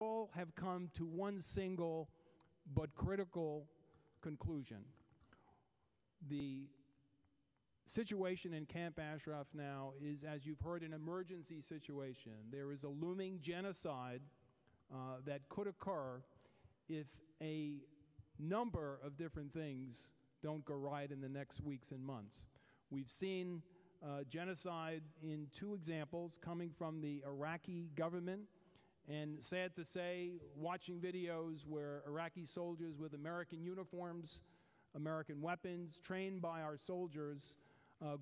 all have come to one single but critical conclusion. The situation in Camp Ashraf now is, as you've heard, an emergency situation. There is a looming genocide that could occur if a number of different things don't go right in the next weeks and months. We've seen genocide in two examples coming from the Iraqi government, and sad to say, watching videos where Iraqi soldiers with American uniforms, American weapons, trained by our soldiers,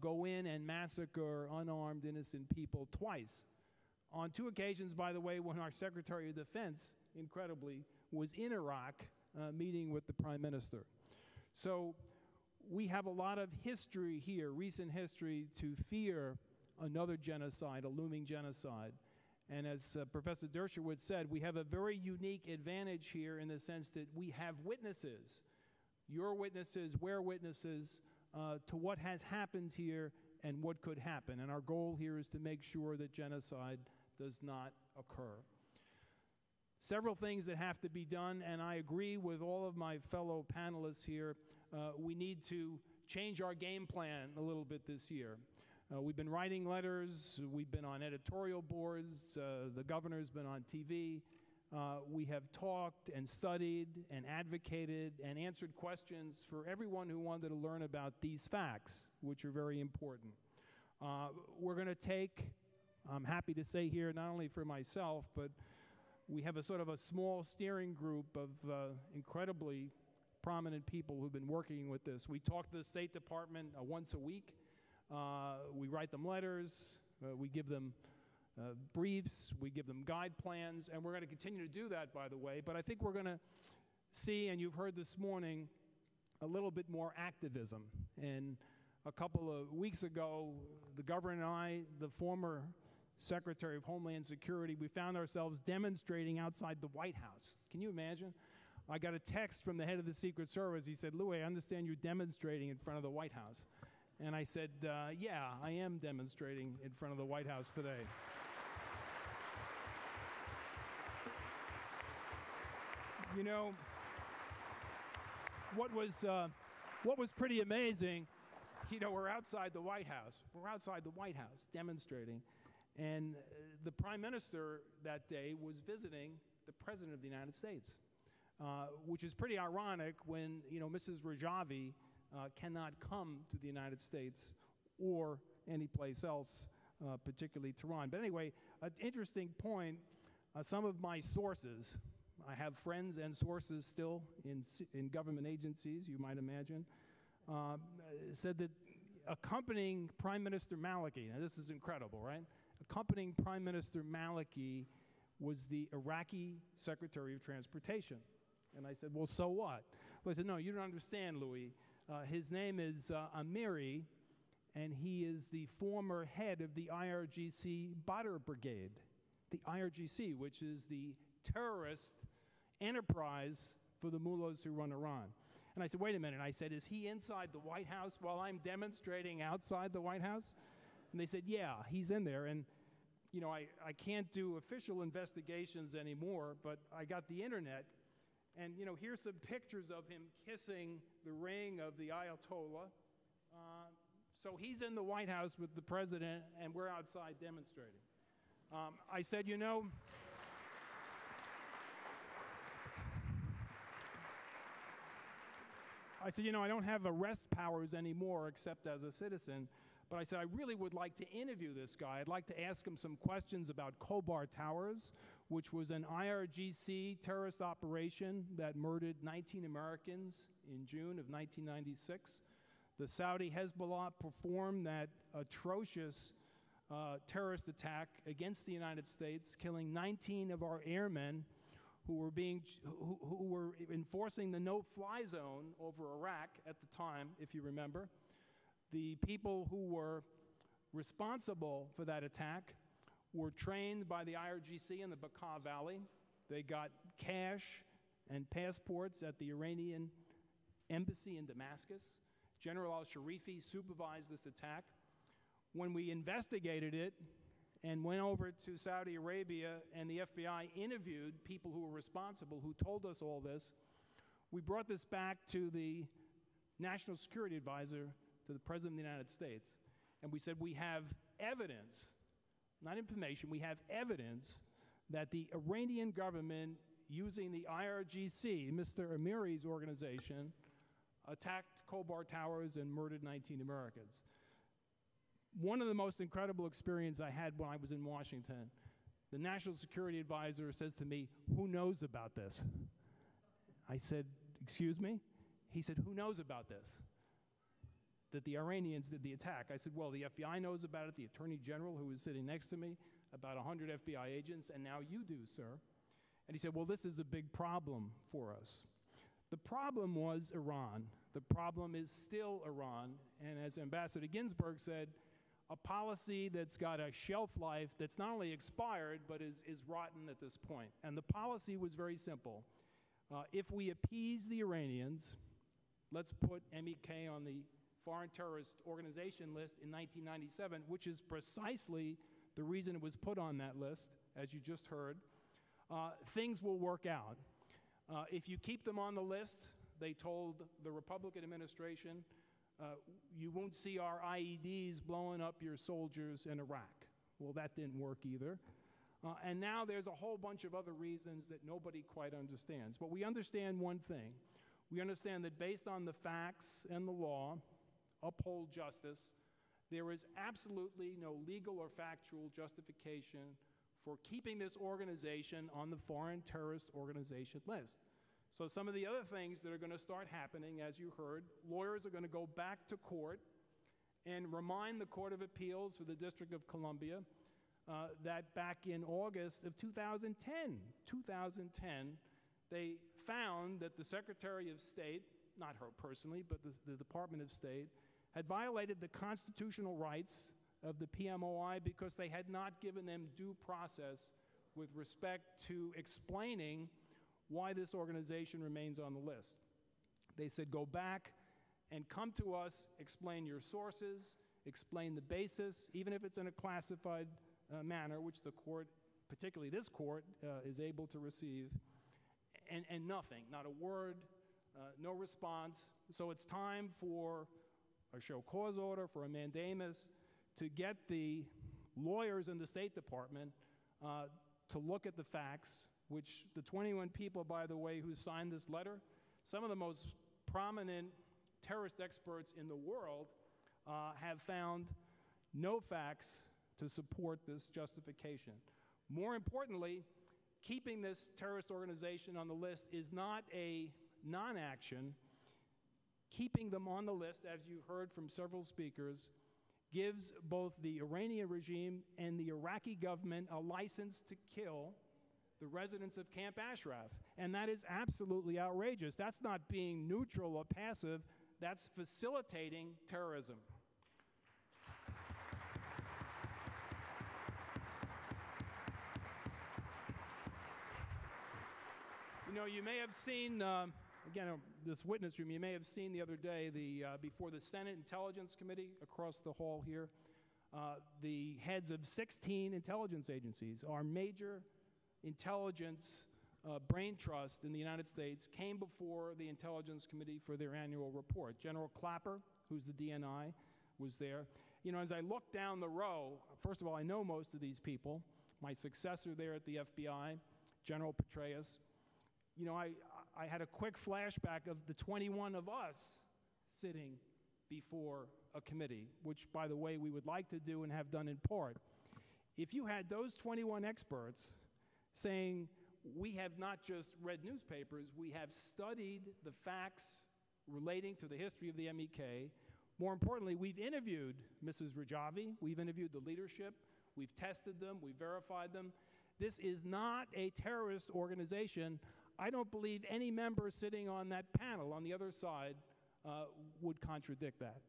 go in and massacre unarmed innocent people twice. On two occasions, by the way, when our Secretary of Defense, incredibly, was in Iraq meeting with the Prime Minister. So we have a lot of history here, recent history, to fear another genocide, a looming genocide. And as Professor Dershowitz said, we have a very unique advantage here in the sense that we have witnesses. Your witnesses, we're witnesses to what has happened here and what could happen. And our goal here is to make sure that genocide does not occur. Several things that have to be done, and I agree with all of my fellow panelists here. We need to change our game plan a little bit this year. We've been writing letters, we've been on editorial boards, the governor's been on TV. We have talked and studied and advocated and answered questions for everyone who wanted to learn about these facts, which are very important. We're going to take, I'm happy to say here, not only for myself, but we have a sort of a small steering group of incredibly prominent people who've been working with this. We talk to the State Department once a week. We write them letters. We give them briefs. We give them guide plans. And we're going to continue to do that, by the way. But I think we're going to see, and you've heard this morning, a little bit more activism. And a couple of weeks ago, the governor and I, the former Secretary of Homeland Security, we found ourselves demonstrating outside the White House. Can you imagine? I got a text from the head of the Secret Service. He said, "Louis, I understand you're demonstrating in front of the White House." And I said, yeah, I am demonstrating in front of the White House today. You know, what was pretty amazing, you know, we're outside the White House. We're outside the White House demonstrating. And the Prime Minister that day was visiting the President of the United States, which is pretty ironic when, you know, Mrs. Rajavi cannot come to the United States or any place else, particularly Tehran. But anyway, an interesting point, some of my sources, I have friends and sources still in government agencies, you might imagine, said that accompanying Prime Minister Maliki, now this is incredible, right? Accompanying Prime Minister Maliki was the Iraqi Secretary of Transportation. And I said, well, so what? Well, I said, no, you don't understand, Louis. His name is Amiri, and he is the former head of the IRGC Badr Brigade. The IRGC, which is the terrorist enterprise for the mullahs who run Iran. And I said, wait a minute. I said, is he inside the White House while I'm demonstrating outside the White House? And they said, yeah, he's in there. And, you know, I can't do official investigations anymore, but I got the internet. And, you know, here's some pictures of him kissing the ring of the Ayatollah. So he's in the White House with the president, and we're outside demonstrating. I said, you know, I don't have arrest powers anymore except as a citizen. But I said, I really would like to interview this guy. I'd like to ask him some questions about Khobar Towers, which was an IRGC terrorist operation that murdered 19 Americans in June of 1996. The Saudi Hezbollah performed that atrocious terrorist attack against the United States, killing 19 of our airmen who were enforcing the no-fly zone over Iraq at the time, if you remember. The people who were responsible for that attack were trained by the IRGC in the Bekaa Valley. They got cash and passports at the Iranian embassy in Damascus. General al-Sharifi supervised this attack. When we investigated it and went over to Saudi Arabia, and the FBI interviewed people who were responsible, who told us all this. We brought this back to the National Security Advisor to the President of the United States, and we said, we have evidence, not information, we have evidence that the Iranian government, using the IRGC, Mr. Amiri's organization, attacked Khobar Towers and murdered 19 Americans. One of the most incredible experiences I had when I was in Washington, the National Security Advisor says to me, "Who knows about this?" I said, "Excuse me?" He said, "Who knows about this? That the Iranians did the attack." I said, "Well, the FBI knows about it, the Attorney General, who was sitting next to me, about 100 FBI agents, and now you do, sir." And he said, "Well, this is a big problem for us." The problem was Iran. The problem is still Iran. And as Ambassador Ginsburg said, a policy that's got a shelf life that's not only expired, but is rotten at this point. And the policy was very simple. If we appease the Iranians, let's put MEK on the Foreign Terrorist Organization list in 1997, which is precisely the reason it was put on that list, as you just heard, things will work out. If you keep them on the list, they told the Republican administration, you won't see our IEDs blowing up your soldiers in Iraq. Well, that didn't work either. And now there's a whole bunch of other reasons that nobody quite understands. But we understand one thing. We understand that based on the facts and the law, uphold justice, there is absolutely no legal or factual justification for keeping this organization on the Foreign Terrorist Organization list. So some of the other things that are going to start happening, as you heard, lawyers are going to go back to court and remind the Court of Appeals for the District of Columbia that back in August of 2010, they found that the Secretary of State, not her personally, but the Department of State, had violated the constitutional rights of the PMOI because they had not given them due process with respect to explaining why this organization remains on the list. They said, go back and come to us, explain your sources, explain the basis, even if it's in a classified manner, which the court, particularly this court, is able to receive, and nothing, not a word, no response. So it's time for a show cause order, for a mandamus, to get the lawyers in the State Department to look at the facts, which the 21 people, by the way, who signed this letter, some of the most prominent terrorist experts in the world have found no facts to support this justification. More importantly, keeping this terrorist organization on the list is not a non-action. Keeping them on the list, as you heard from several speakers, gives both the Iranian regime and the Iraqi government a license to kill the residents of Camp Ashraf. And that is absolutely outrageous. That's not being neutral or passive. That's facilitating terrorism. You know, you may have seen, again, this witness room, you may have seen the other day, before the Senate Intelligence Committee across the hall here, the heads of 16 intelligence agencies, our major intelligence brain trust in the United States, came before the Intelligence Committee for their annual report. General Clapper, who's the DNI, was there. You know, as I look down the row, first of all, I know most of these people. My successor there at the FBI, General Petraeus. You know, I had a quick flashback of the 21 of us sitting before a committee, which, by the way, we would like to do and have done in part. If you had those 21 experts saying, we have not just read newspapers, we have studied the facts relating to the history of the MEK. More importantly, we've interviewed Mrs. Rajavi, we've interviewed the leadership, we've tested them, we've verified them. This is not a terrorist organization. I don't believe any member sitting on that panel on the other side would contradict that.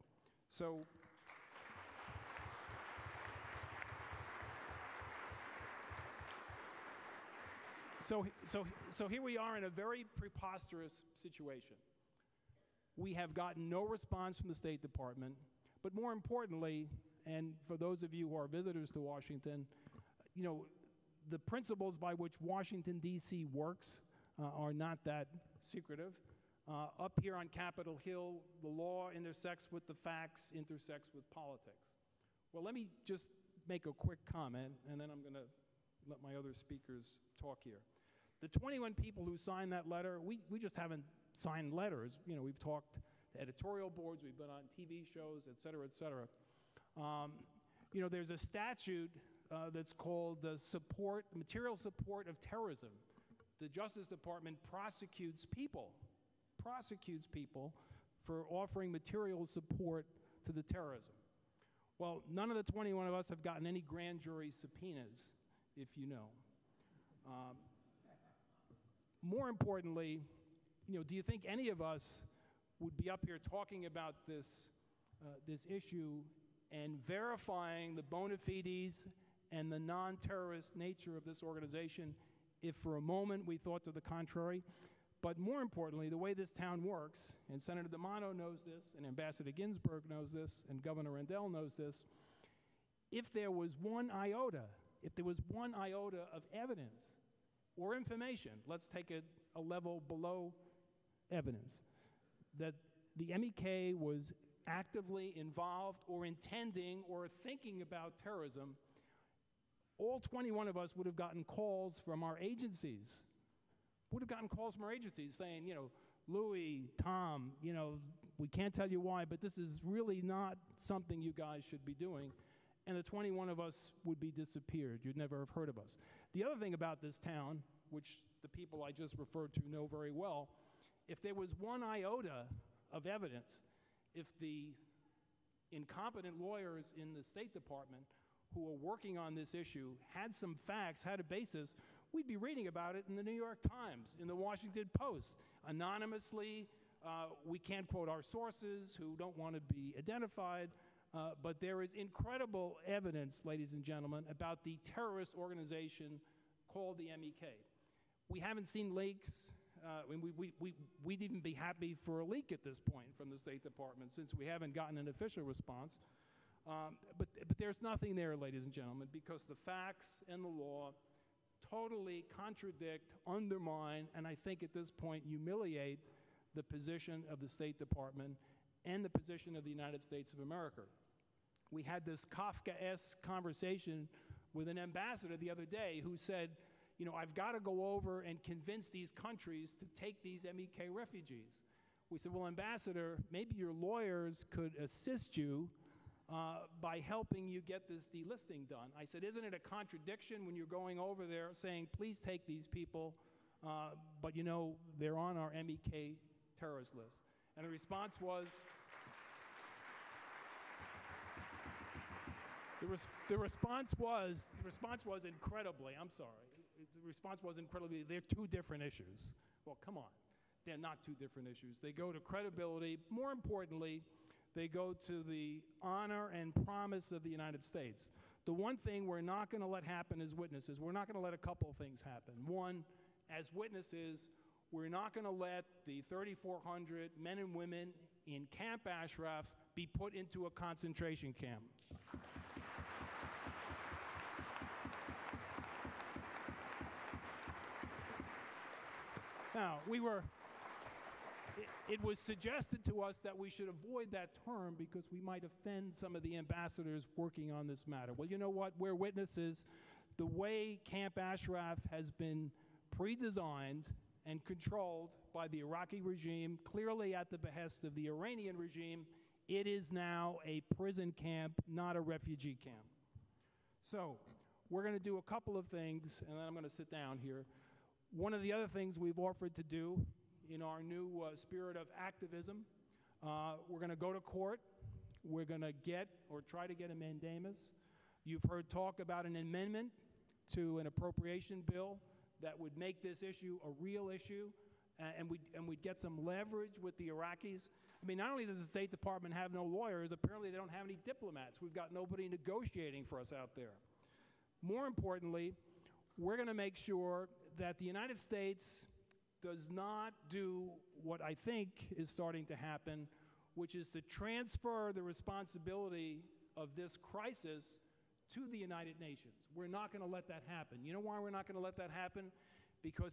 So here we are in a very preposterous situation. We have gotten no response from the State Department, but more importantly, and for those of you who are visitors to Washington, you know, the principles by which Washington, D.C. works are not that secretive. Up here on Capitol Hill, the law intersects with the facts, intersects with politics. Well, let me just make a quick comment, and then I'm going to let my other speakers talk here. The 21 people who signed that letter, we just haven't signed letters. You know, we've talked to editorial boards, we've been on TV shows, et cetera, et cetera. You know, there's a statute that's called the material support of terrorism. The Justice Department prosecutes people for offering material support to the terrorism. Well, none of the 21 of us have gotten any grand jury subpoenas, if you know. More importantly, you know, do you think any of us would be up here talking about this issue and verifying the bona fides and the non-terrorist nature of this organization if for a moment we thought to the contrary? But more importantly, the way this town works, and Senator D'Amato knows this, and Ambassador Ginsburg knows this, and Governor Rendell knows this, if there was one iota of evidence or information, let's take it a level below evidence, that the MEK was actively involved or intending or thinking about terrorism, all 21 of us would have gotten calls from our agencies. Saying, you know, Louis, Tom, you know, we can't tell you why, but this is really not something you guys should be doing. And the 21 of us would be disappeared. You'd never have heard of us. The other thing about this town, which the people I just referred to know very well, if there was one iota of evidence, if the incompetent lawyers in the State Department who are working on this issue had some facts, had a basis, we'd be reading about it in the New York Times, in the Washington Post, anonymously. We can't quote our sources who don't want to be identified, but there is incredible evidence, ladies and gentlemen, about the terrorist organization called the MEK. We haven't seen leaks. We'd even be happy for a leak at this point from the State Department since we haven't gotten an official response. But there's nothing there, ladies and gentlemen, because the facts and the law totally contradict, undermine, and I think at this point humiliate the position of the State Department and the position of the United States of America. We had this Kafkaesque conversation with an ambassador the other day who said, you know, I've got to go over and convince these countries to take these MEK refugees. We said, well, Ambassador, maybe your lawyers could assist you by helping you get this delisting done. I said, isn't it a contradiction when you're going over there saying, please take these people, but you know, they're on our MEK terrorist list? And the response was, the response was incredibly, I'm sorry, the response was incredibly, they're two different issues. Well, come on, they're not two different issues. They go to credibility. More importantly, they go to the honor and promise of the United States. The one thing we're not going to let happen as witnesses, we're not going to let a couple of things happen. One, as witnesses, we're not going to let the 3,400 men and women in Camp Ashraf be put into a concentration camp. Now, it was suggested to us that we should avoid that term because we might offend some of the ambassadors working on this matter. Well, you know what? We're witnesses. The way Camp Ashraf has been pre-designed and controlled by the Iraqi regime, clearly at the behest of the Iranian regime, it is now a prison camp, not a refugee camp. So we're going to do a couple of things, and then I'm going to sit down here. One of the other things we've offered to do in our new spirit of activism, we're going to go to court. We're going to get or try to get a mandamus. You've heard talk about an amendment to an appropriation bill that would make this issue a real issue, and we'd get some leverage with the Iraqis. I mean, not only does the State Department have no lawyers, apparently they don't have any diplomats. We've got nobody negotiating for us out there. More importantly, we're going to make sure that the United States does not do what I think is starting to happen, which is to transfer the responsibility of this crisis to the United Nations. We're not going to let that happen. You know why we're not going to let that happen? Because